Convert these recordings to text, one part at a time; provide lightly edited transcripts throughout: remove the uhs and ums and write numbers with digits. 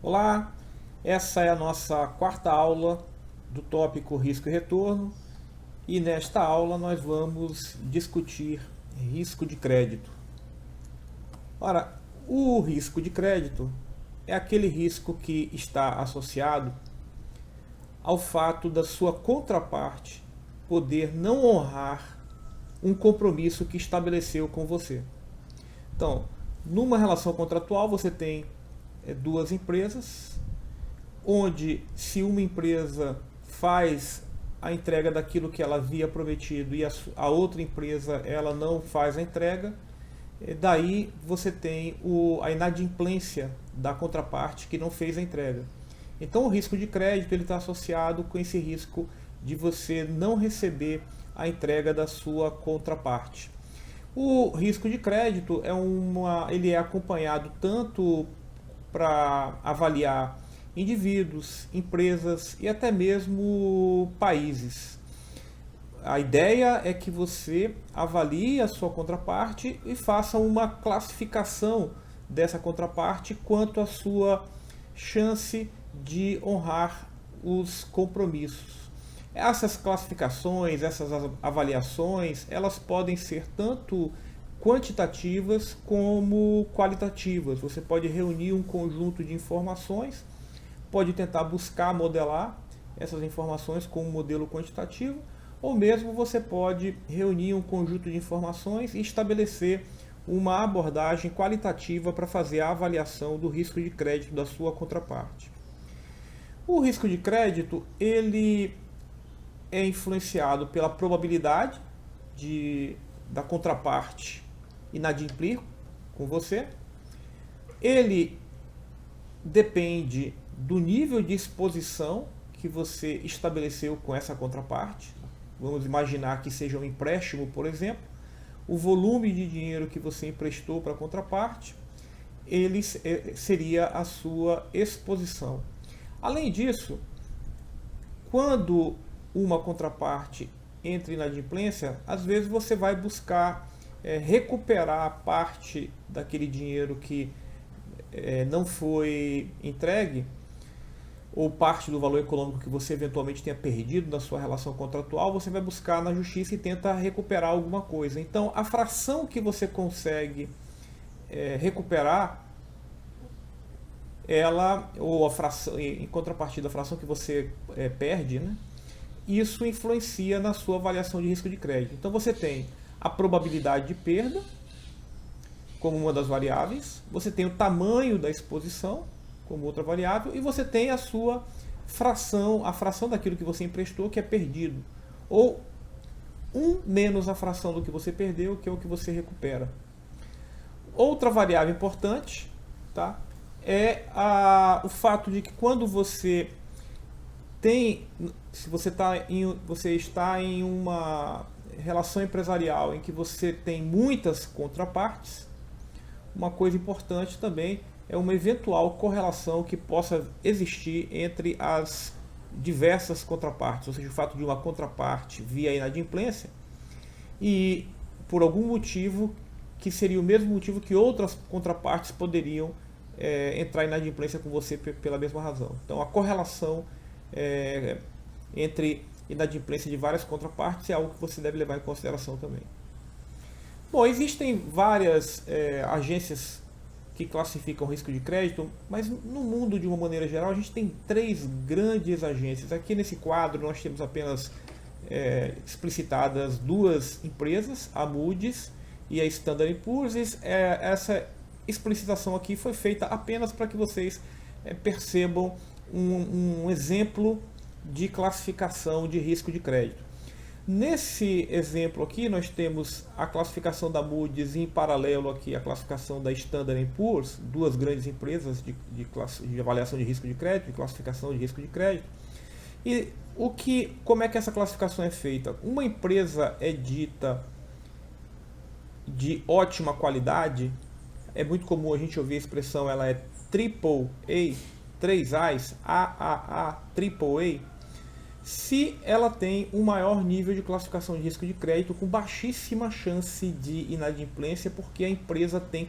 Olá, essa é a nossa quarta aula do tópico risco e retorno, e nesta aula nós vamos discutir risco de crédito. Ora, o risco de crédito é aquele risco que está associado ao fato da sua contraparte poder não honrar um compromisso que estabeleceu com você. Então, numa relação contratual você tem duas empresas, onde se uma empresa faz a entrega daquilo que ela havia prometido e a outra empresa ela não faz a entrega, daí você tem a inadimplência da contraparte que não fez a entrega. Então o risco de crédito ele está associado com esse risco de você não receber a entrega da sua contraparte. O risco de crédito ele é acompanhado tanto para avaliar indivíduos, empresas e até mesmo países. A ideia é que você avalie a sua contraparte e faça uma classificação dessa contraparte quanto à sua chance de honrar os compromissos. Essas classificações, essas avaliações, elas podem ser tanto quantitativas como qualitativas. Você pode reunir um conjunto de informações, pode tentar buscar modelar essas informações com um modelo quantitativo, ou mesmo você pode reunir um conjunto de informações e estabelecer uma abordagem qualitativa para fazer a avaliação do risco de crédito da sua contraparte. O risco de crédito ele é influenciado pela probabilidade da contraparte inadimplir com você. Ele depende do nível de exposição que você estabeleceu com essa contraparte. Vamos imaginar que seja um empréstimo, por exemplo. O volume de dinheiro que você emprestou para a contraparte, ele seria a sua exposição. Além disso, quando uma contraparte entra em inadimplência, às vezes você vai buscar recuperar parte daquele dinheiro que não foi entregue, ou parte do valor econômico que você eventualmente tenha perdido na sua relação contratual, você vai buscar na justiça e tenta recuperar alguma coisa. Então, a fração que você consegue recuperar, ou a fração, em contrapartida, a fração que você perde, né? Isso influencia na sua avaliação de risco de crédito. Então, você tem a probabilidade de perda como uma das variáveis, você tem o tamanho da exposição como outra variável, e você tem a sua fração, a fração daquilo que você emprestou que é perdido, ou 1 menos a fração do que você perdeu, que é o que você recupera. Outra variável importante, tá, é o fato de que quando você está em uma relação empresarial em que você tem muitas contrapartes, uma coisa importante também é uma eventual correlação que possa existir entre as diversas contrapartes, ou seja, o fato de uma contraparte vir à inadimplência e por algum motivo que seria o mesmo motivo que outras contrapartes poderiam entrar em inadimplência com você pela mesma razão. Então a correlação entre inadimplência de várias contrapartes é algo que você deve levar em consideração também. Bom, existem várias agências que classificam o risco de crédito, mas no mundo de uma maneira geral a gente tem 3 grandes agências. Aqui nesse quadro nós temos apenas explicitadas 2 empresas, a Moody's e a Standard & Poor's. Essa explicitação aqui foi feita apenas para que vocês percebam um exemplo de classificação de risco de crédito. Nesse exemplo aqui nós temos a classificação da Moody's e em paralelo aqui a classificação da Standard & Poor's, 2 grandes empresas de avaliação de risco de crédito, de classificação de risco de crédito. E como é que essa classificação é feita? Uma empresa é dita de ótima qualidade, é muito comum a gente ouvir a expressão, ela é triple A, 3 A's, AAA, triple A, se ela tem um maior nível de classificação de risco de crédito com baixíssima chance de inadimplência, porque a empresa tem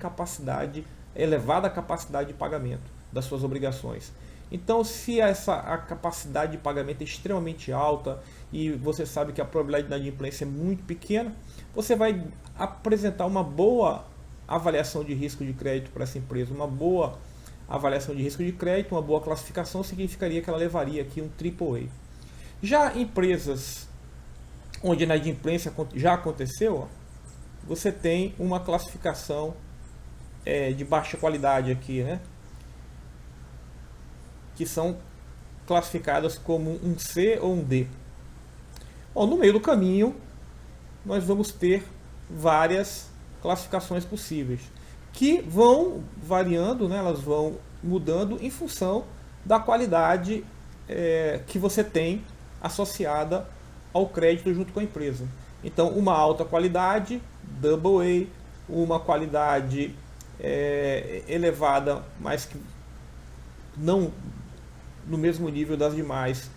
elevada capacidade de pagamento das suas obrigações. Então, se a capacidade de pagamento é extremamente alta e você sabe que a probabilidade de inadimplência é muito pequena, você vai apresentar uma boa avaliação de risco de crédito para essa empresa. Uma boa avaliação de risco de crédito, uma boa classificação, significaria que ela levaria aqui um AAA. Já empresas onde a inadimplência já aconteceu, você tem uma classificação de baixa qualidade aqui, né? Que são classificadas como um C ou um D. Bom, no meio do caminho, nós vamos ter várias classificações possíveis, que vão variando, né? Elas vão mudando em função da qualidade que você tem associada ao crédito junto com a empresa. Então, uma alta qualidade, AA, uma qualidade elevada, mas que não no mesmo nível das demais,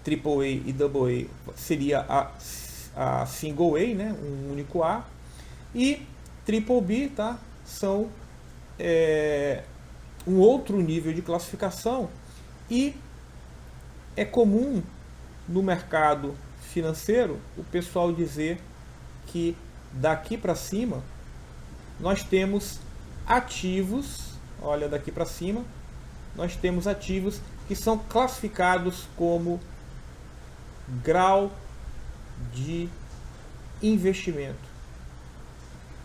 AAA e AA, seria a Single A, né, um único A, e Triple B, tá, são um outro nível de classificação, e é comum no mercado financeiro o pessoal dizer que daqui para cima nós temos ativos, olha, daqui para cima nós temos ativos que são classificados como grau de investimento.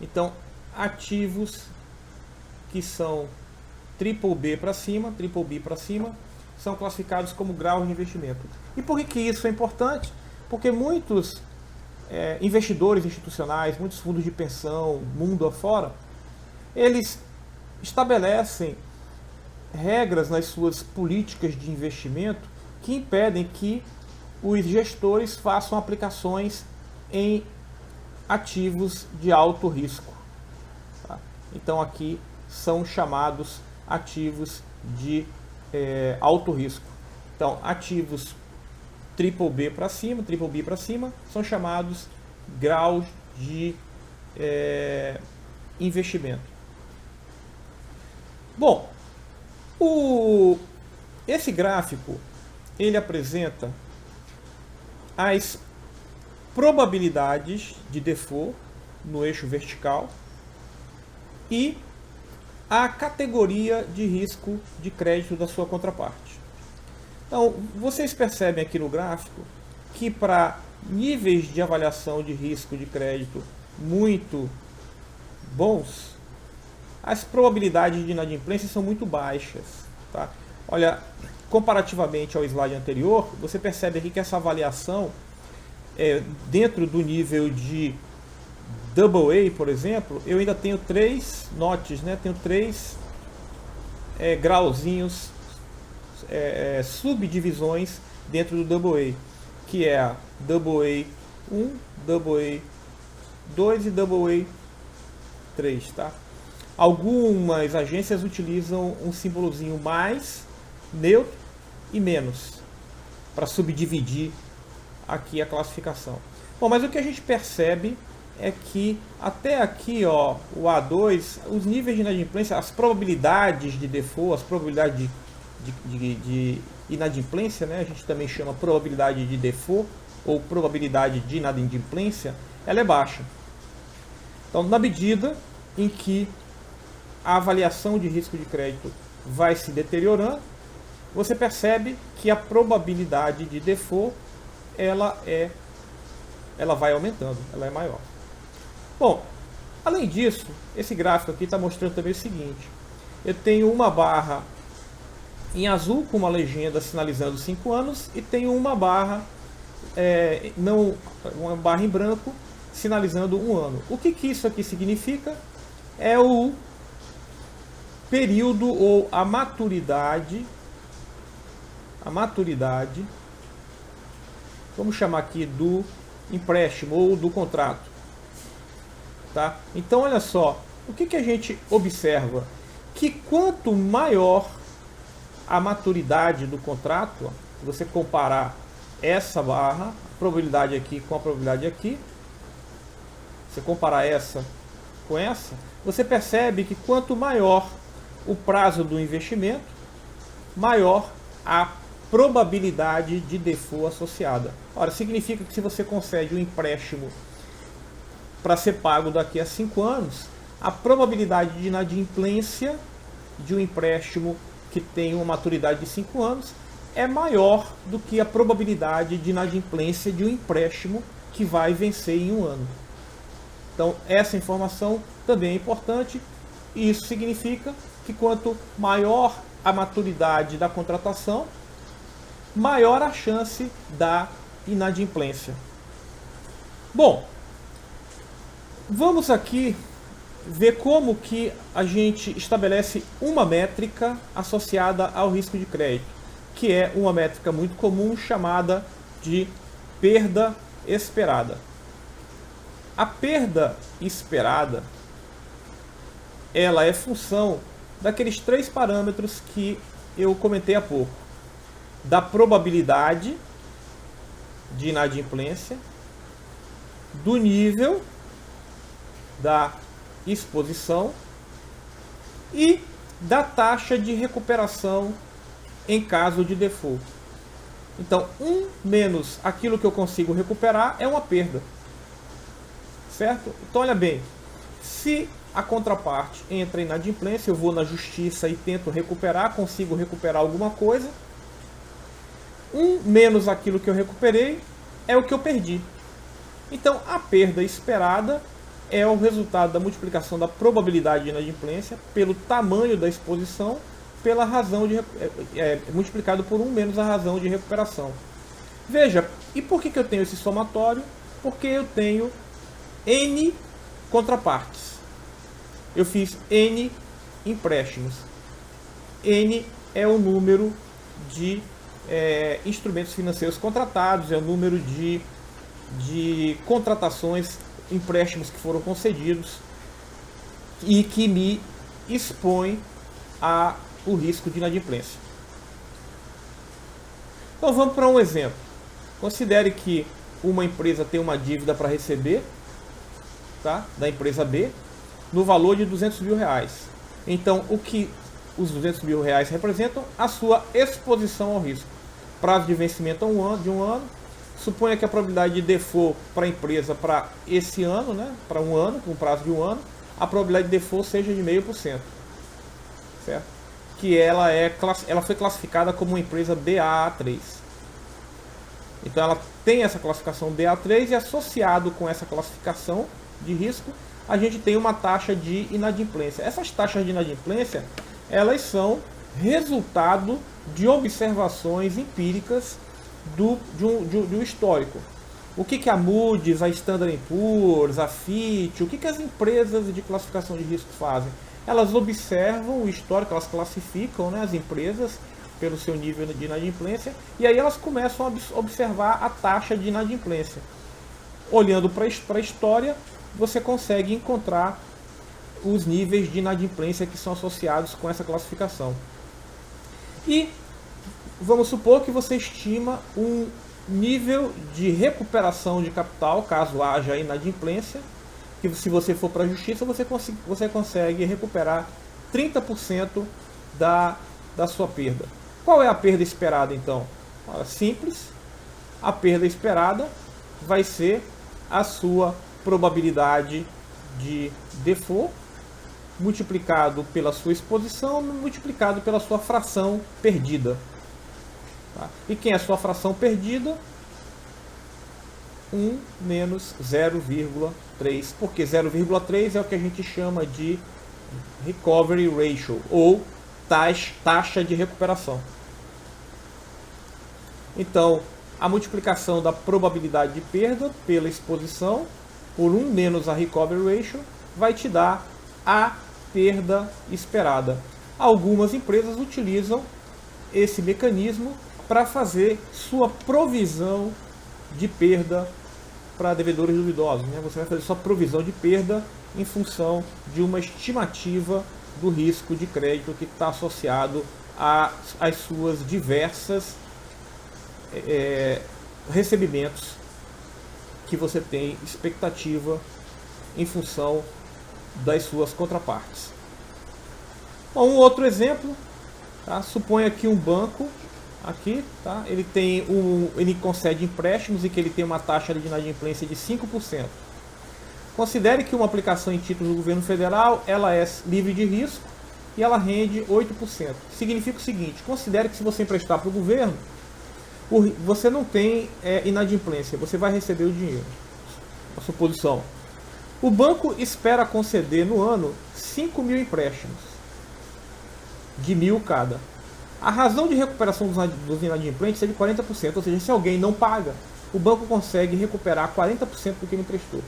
Então, ativos que são triple B para cima, triple B para cima, são classificados como grau de investimento. E por que isso é importante? Porque muitos investidores institucionais, muitos fundos de pensão, mundo afora, eles estabelecem regras nas suas políticas de investimento que impedem que os gestores façam aplicações em ativos de alto risco. Tá? Então aqui são chamados ativos de alto risco. Então ativos triple B para cima, são chamados graus de investimento. Bom, esse gráfico ele apresenta as probabilidades de default no eixo vertical e a categoria de risco de crédito da sua contraparte. Então, vocês percebem aqui no gráfico que para níveis de avaliação de risco de crédito muito bons, as probabilidades de inadimplência são muito baixas. Tá? Olha, comparativamente ao slide anterior, você percebe aqui que essa avaliação, dentro do nível de AA, por exemplo, eu ainda tenho 3 notches, né? Tenho 3 grauzinhos, subdivisões dentro do AA, que é a AA1, AA2 e AA3, tá? Algumas agências utilizam um símbolozinho mais, neutro e menos para subdividir aqui a classificação. Bom, mas o que a gente percebe é que até aqui, ó, o A2, os níveis de inadimplência, as probabilidades de default, as probabilidades de inadimplência, né, a gente também chama probabilidade de default ou probabilidade de inadimplência, ela é baixa. Então, na medida em que a avaliação de risco de crédito vai se deteriorando, você percebe que a probabilidade de default ela vai aumentando, ela é maior. Bom, além disso, esse gráfico aqui está mostrando também o seguinte: eu tenho uma barra em azul com uma legenda sinalizando 5 anos e tenho uma barra uma barra em branco sinalizando 1 ano. O que isso aqui significa? É o período ou a maturidade a maturidade, vamos chamar aqui do empréstimo ou do contrato. Tá? Então olha só, o que a gente observa? Que quanto maior a maturidade do contrato, ó, se você comparar essa barra, a probabilidade aqui com a probabilidade aqui, você comparar essa com essa, você percebe que quanto maior o prazo do investimento, maior a probabilidade de default associada. Ora, significa que se você concede um empréstimo para ser pago daqui a 5 anos, a probabilidade de inadimplência de um empréstimo que tem uma maturidade de 5 anos é maior do que a probabilidade de inadimplência de um empréstimo que vai vencer em 1 ano. Então, essa informação também é importante, e isso significa que quanto maior a maturidade da contratação, maior a chance da inadimplência. Bom, vamos aqui ver como que a gente estabelece uma métrica associada ao risco de crédito, que é uma métrica muito comum chamada de perda esperada. A perda esperada, ela é função daqueles 3 parâmetros que eu comentei há pouco: da probabilidade de inadimplência, do nível da exposição e da taxa de recuperação em caso de default. Então, 1 menos aquilo que eu consigo recuperar é uma perda. Certo? Então, olha bem, se a contraparte entra em inadimplência, eu vou na justiça e tento recuperar, consigo recuperar alguma coisa. 1 menos aquilo que eu recuperei é o que eu perdi. Então, a perda esperada é o resultado da multiplicação da probabilidade de inadimplência pelo tamanho da exposição, pela razão de multiplicado por 1 menos a razão de recuperação. Veja, e por que eu tenho esse somatório? Porque eu tenho N contrapartes. Eu fiz N empréstimos. N é o número de instrumentos financeiros contratados, é o número de contratações, empréstimos que foram concedidos e que me expõe ao risco de inadimplência. Então vamos para um exemplo. Considere que uma empresa tem uma dívida para receber, tá, da empresa B, no valor de R$200 mil. Então, o que os R$200 mil representam? A sua exposição ao risco. Prazo de vencimento de um ano. Suponha que a probabilidade de default para a empresa para esse ano, né, para 1 ano, com prazo de 1 ano, a probabilidade de default seja de 0,5%. Certo? Que ela foi classificada como uma empresa Baa3. Então ela tem essa classificação Ba3 e associado com essa classificação de risco, a gente tem uma taxa de inadimplência. Essas taxas de inadimplência, elas são resultado de observações empíricas de um histórico. O que a Moody's, a Standard & Poor's, a Fitch, o que as empresas de classificação de risco fazem? Elas observam o histórico, elas classificam, né, as empresas pelo seu nível de inadimplência, e aí elas começam a observar a taxa de inadimplência. Olhando para a história, você consegue encontrar os níveis de inadimplência que são associados com essa classificação. E vamos supor que você estima um nível de recuperação de capital, caso haja inadimplência, que se você for para a justiça, você consegue recuperar 30% da sua perda. Qual é a perda esperada, então? Simples. A perda esperada vai ser a sua probabilidade de default multiplicado pela sua exposição, multiplicado pela sua fração perdida. Tá? E quem é a sua fração perdida? 1 menos 0,3. Porque 0,3 é o que a gente chama de recovery ratio, ou taxa de recuperação. Então, a multiplicação da probabilidade de perda pela exposição por 1 menos a recovery ratio vai te dar a perda esperada. Algumas empresas utilizam esse mecanismo para fazer sua provisão de perda para devedores duvidosos, né? Você vai fazer sua provisão de perda em função de uma estimativa do risco de crédito que está associado às suas diversas recebimentos que você tem expectativa em função das suas contrapartes. Bom, um outro exemplo, tá? Suponha que um banco aqui, tá? Ele concede empréstimos e que ele tem uma taxa de inadimplência de 5%. Considere que uma aplicação em títulos do governo federal ela é livre de risco e ela rende 8%. Significa o seguinte: considere que se você emprestar para o governo, você não tem inadimplência, você vai receber o dinheiro. A suposição. O banco espera conceder no ano 5 mil empréstimos, de 1.000 cada. A razão de recuperação dos inadimplentes é de 40%, ou seja, se alguém não paga, o banco consegue recuperar 40% do que ele emprestou.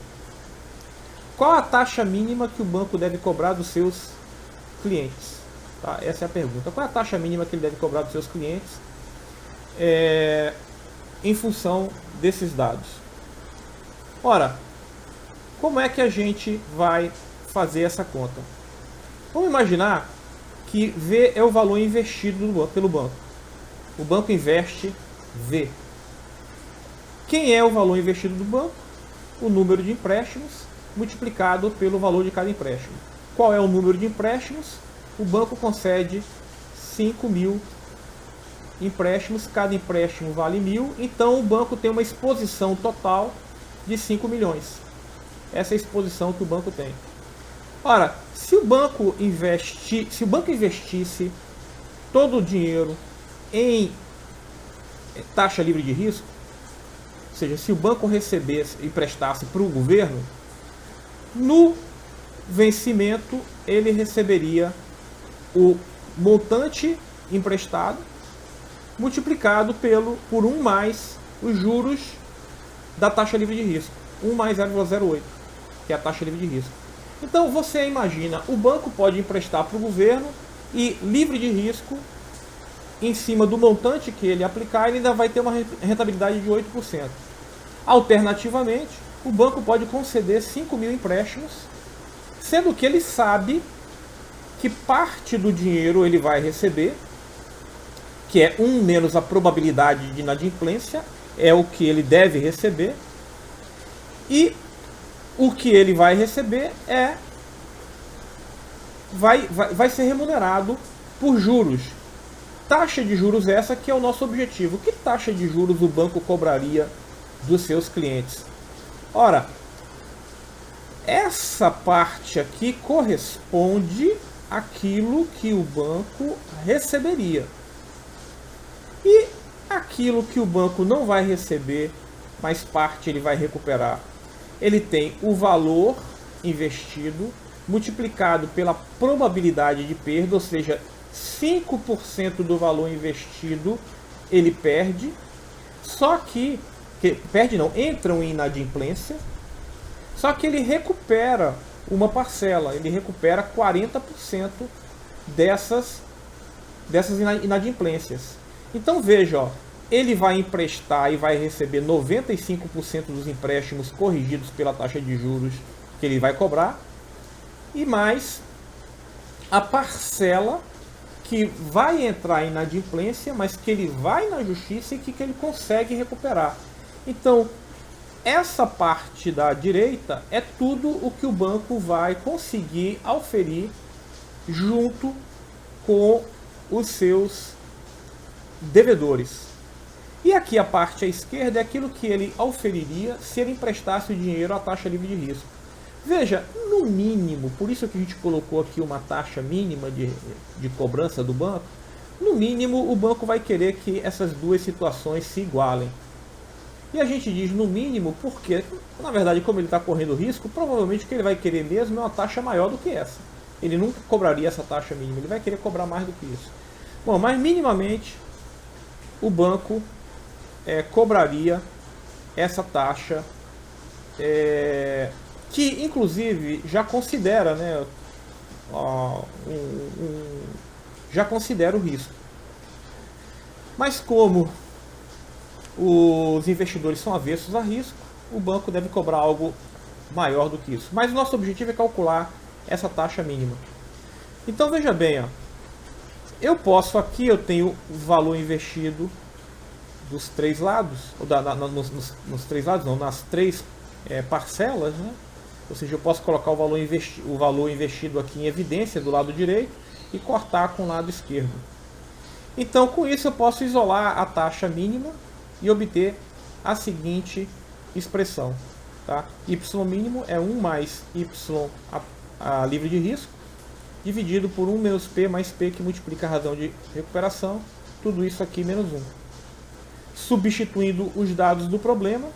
Qual a taxa mínima que o banco deve cobrar dos seus clientes? Tá? Essa é a pergunta. Qual é a taxa mínima que ele deve cobrar dos seus clientes em função desses dados? Ora, como é que a gente vai fazer essa conta? Vamos imaginar que V é o valor investido pelo banco. O banco investe V. Quem é o valor investido do banco? O número de empréstimos multiplicado pelo valor de cada empréstimo. Qual é o número de empréstimos? O banco concede 5 mil empréstimos, cada empréstimo vale 1.000, então o banco tem uma exposição total de 5 milhões. Essa é a exposição que o banco tem. Ora, se o banco investisse todo o dinheiro em taxa livre de risco, ou seja, se o banco recebesse e prestasse para o governo, no vencimento ele receberia o montante emprestado multiplicado por 1 mais os juros da taxa livre de risco, 1 mais 0,08, que é a taxa livre de risco. Então você imagina, o banco pode emprestar para o governo e livre de risco, em cima do montante que ele aplicar, ele ainda vai ter uma rentabilidade de 8%. Alternativamente, o banco pode conceder 5 mil empréstimos, sendo que ele sabe que parte do dinheiro ele vai receber, que é 1 menos a probabilidade de inadimplência, é o que ele deve receber, e o que ele vai receber vai ser remunerado por juros. Taxa de juros essa que é o nosso objetivo. Que taxa de juros o banco cobraria dos seus clientes? Ora, essa parte aqui corresponde àquilo que o banco receberia. E aquilo que o banco não vai receber, mas parte ele vai recuperar. Ele tem o valor investido multiplicado pela probabilidade de perda, ou seja, 5% do valor investido ele perde, só que perde não, entra em inadimplência, só que ele recupera uma parcela, ele recupera 40% dessas inadimplências. Então veja, ó, ele vai emprestar e vai receber 95% dos empréstimos corrigidos pela taxa de juros que ele vai cobrar, e mais a parcela que vai entrar em inadimplência, mas que ele vai na justiça e que ele consegue recuperar. Então, essa parte da direita é tudo o que o banco vai conseguir auferir junto com os seus devedores. E aqui a parte à esquerda é aquilo que ele auferiria se ele emprestasse o dinheiro à taxa livre de risco. Veja, no mínimo, por isso que a gente colocou aqui uma taxa mínima de cobrança do banco, no mínimo o banco vai querer que essas duas situações se igualem. E a gente diz no mínimo porque, na verdade, como ele está correndo risco, provavelmente o que ele vai querer mesmo é uma taxa maior do que essa. Ele nunca cobraria essa taxa mínima, ele vai querer cobrar mais do que isso. Bom, mas minimamente o banco cobraria essa taxa, que inclusive já considera, né, já considera o risco. Mas como os investidores são avessos a risco, o banco deve cobrar algo maior do que isso. Mas o nosso objetivo é calcular essa taxa mínima. Então veja bem, ó, eu posso aqui, eu tenho o valor investido dos três lados, ou nos três lados não, nas três parcelas, né? Ou seja, eu posso colocar o valor investido aqui em evidência do lado direito e cortar com o lado esquerdo. Então com isso eu posso isolar a taxa mínima e obter a seguinte expressão. Tá? Y mínimo é 1 mais Y a livre de risco, dividido por 1 menos P mais P, que multiplica a razão de recuperação, tudo isso aqui menos 1. Substituindo os dados do problema,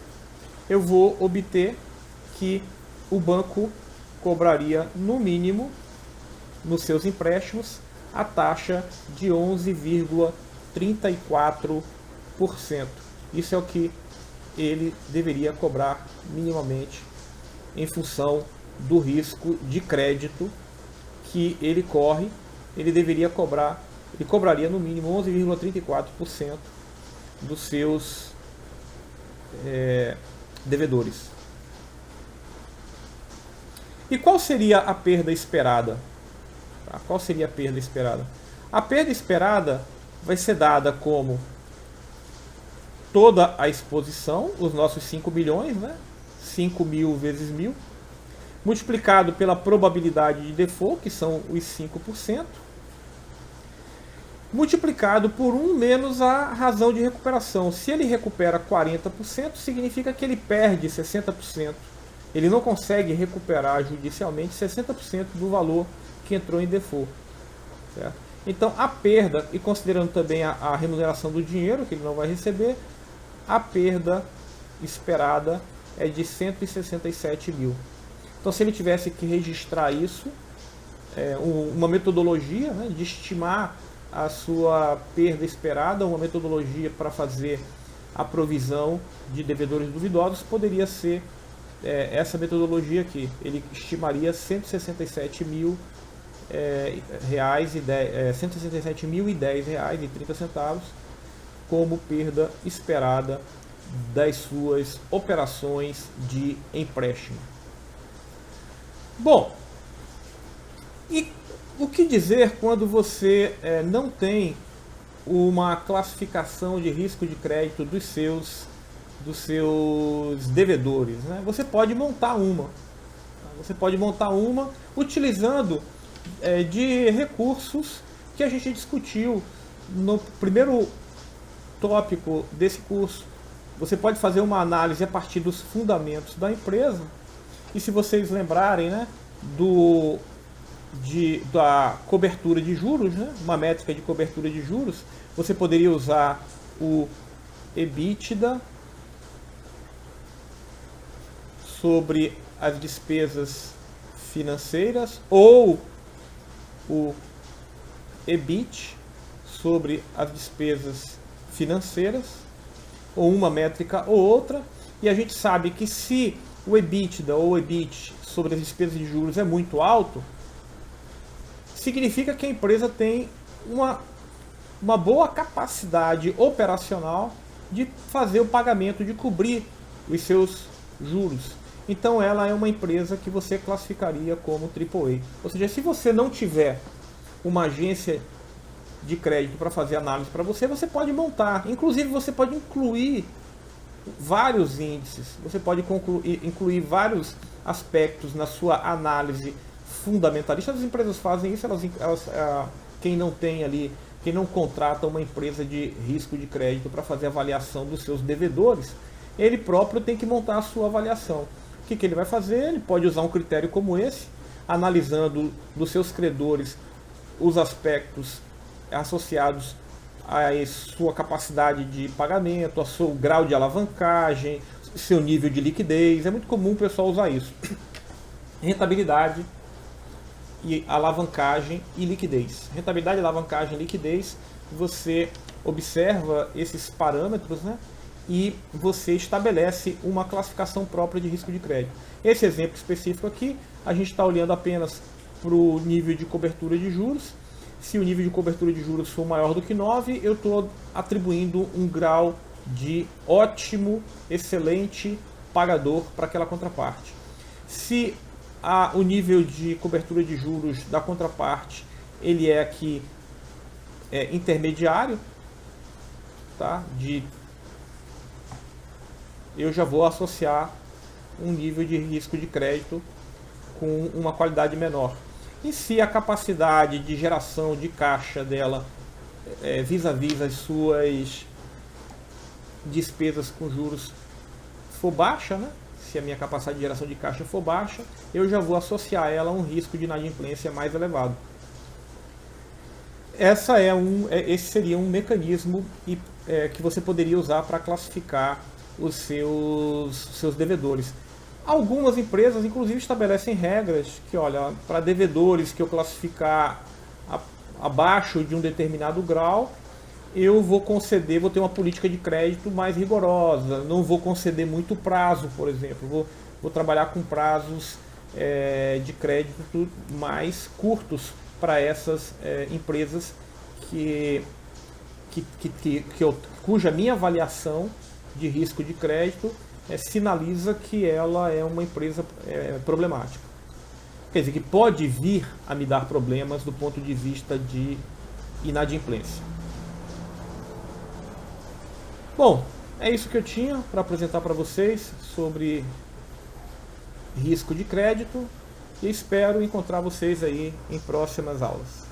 eu vou obter que o banco cobraria, no mínimo, nos seus empréstimos, a taxa de 11,34%. Isso é o que ele deveria cobrar minimamente em função do risco de crédito que ele corre. Ele cobraria no mínimo 11,34% dos seus devedores. E qual seria a perda esperada? Qual seria a perda esperada? A perda esperada vai ser dada como toda a exposição, os nossos 5 bilhões, né? 5 mil vezes 1000, multiplicado pela probabilidade de default, que são os 5%, multiplicado por 1 menos a razão de recuperação. Se ele recupera 40%, significa que ele perde 60%. Ele não consegue recuperar judicialmente 60% do valor que entrou em default. Certo? Então a perda, e considerando também a remuneração do dinheiro que ele não vai receber, a perda esperada é de 167 mil. Então se ele tivesse que registrar isso, uma metodologia, né, de estimar a sua perda esperada, uma metodologia para fazer a provisão de devedores duvidosos, poderia ser essa metodologia aqui. Ele estimaria 167 mil reais e 167.010 reais e 30 centavos como perda esperada das suas operações de empréstimo. Bom, e o que dizer quando você não tem uma classificação de risco de crédito dos seus devedores, né? Você pode montar uma. Você pode montar uma utilizando de recursos que a gente discutiu no primeiro tópico desse curso. Você pode fazer uma análise a partir dos fundamentos da empresa. E se vocês lembrarem, né, da cobertura de juros, né, uma métrica de cobertura de juros, você poderia usar o EBITDA sobre as despesas financeiras ou o EBIT sobre as despesas financeiras, ou uma métrica ou outra. E a gente sabe que se o EBITDA ou o EBIT sobre as despesas de juros é muito alto, significa que a empresa tem uma boa capacidade operacional de fazer o pagamento, de cobrir os seus juros. Então ela é uma empresa que você classificaria como AAA. Ou seja, se você não tiver uma agência de crédito para fazer análise para você, você pode montar. Inclusive você pode incluir vários índices, você pode incluir vários aspectos na sua análise fundamentalista. As empresas fazem isso, quem não tem ali, quem não contrata uma empresa de risco de crédito para fazer a avaliação dos seus devedores, ele próprio tem que montar a sua avaliação. O que ele vai fazer? Ele pode usar um critério como esse, analisando dos seus credores os aspectos associados a sua capacidade de pagamento, ao seu grau de alavancagem, seu nível de liquidez. É muito comum o pessoal usar isso. Rentabilidade e alavancagem e liquidez. Rentabilidade, alavancagem e liquidez, você observa esses parâmetros, né? E você estabelece uma classificação própria de risco de crédito. Esse exemplo específico aqui, a gente está olhando apenas para o nível de cobertura de juros. Se o nível de cobertura de juros for maior do que 9, eu estou atribuindo um grau de ótimo, excelente pagador para aquela contraparte. Se o nível de cobertura de juros da contraparte ele é aqui intermediário, tá? Eu já vou associar um nível de risco de crédito com uma qualidade menor. E se a capacidade de geração de caixa dela vis-à-vis as suas despesas com juros for baixa, né? Se a minha capacidade de geração de caixa for baixa, eu já vou associar ela a um risco de inadimplência mais elevado. Esse seria um mecanismo que você poderia usar para classificar os seus devedores. Algumas empresas, inclusive, estabelecem regras que, olha, para devedores que eu classificar abaixo de um determinado grau, eu vou ter uma política de crédito mais rigorosa, não vou conceder muito prazo, por exemplo, vou trabalhar com prazos de crédito mais curtos para essas empresas cuja minha avaliação de risco de crédito sinaliza que ela é uma empresa problemática. Quer dizer, que pode vir a me dar problemas do ponto de vista de inadimplência. Bom, é isso que eu tinha para apresentar para vocês sobre risco de crédito e espero encontrar vocês aí em próximas aulas.